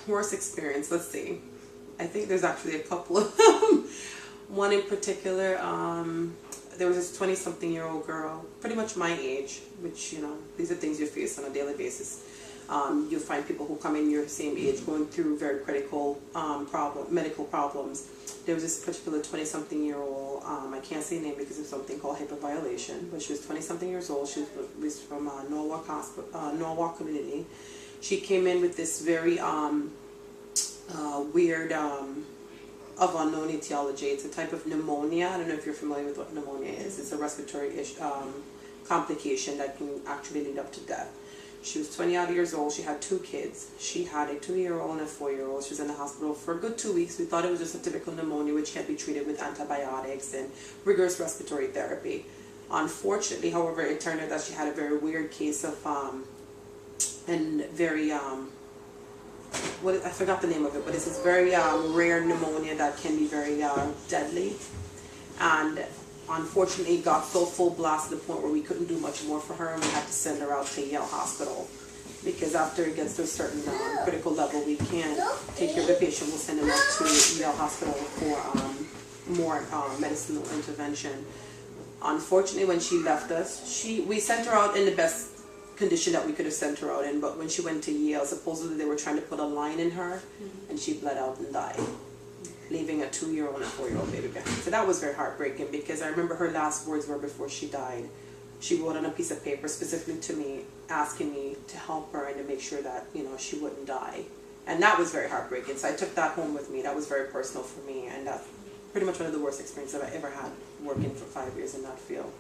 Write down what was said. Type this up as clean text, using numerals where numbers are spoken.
Worst experience. Let's see. I think there's actually a couple of them. One in particular, there was this 20-something-year-old girl, pretty much my age, which, you know, these are things you face on a daily basis. You'll find people who come in your same age going through very critical medical problems. There was this particular 20-something-year-old, I can't say name because of something called HIPAA violation, but she was 20-something years old. She was from Norwalk community. She came in with this very weird, of unknown etiology. It's a type of pneumonia. I don't know if you're familiar with what pneumonia is. It's a respiratory complication that can actually lead up to death. She was 20-odd years old. She had 2 kids. She had a 2-year-old and a 4-year-old. She was in the hospital for a good 2 weeks. We thought it was just a typical pneumonia, which had to be treated with antibiotics and rigorous respiratory therapy. Unfortunately, however, it turned out that she had a very weird case of and very I forgot the name of it, but it's this very rare pneumonia that can be very deadly. And unfortunately, it got so full blast to the point where we couldn't do much more for her, and we had to send her out to Yale Hospital, because after it gets to a certain critical level, we can't take care of the patient. We'll send them out to Yale Hospital for more medicinal intervention. Unfortunately, when she left us, we sent her out in the best condition that we could have sent her out in, but when she went to Yale, supposedly they were trying to put a line in her, and she bled out and died, leaving a 2-year-old and a 4-year-old baby behind. So that was very heartbreaking, because I remember her last words were before she died. She wrote on a piece of paper specifically to me, asking me to help her and to make sure that, you know, she wouldn't die. And that was very heartbreaking. So I took that home with me. That was very personal for me, and that's pretty much one of the worst experiences I've ever had working for 5 years in that field.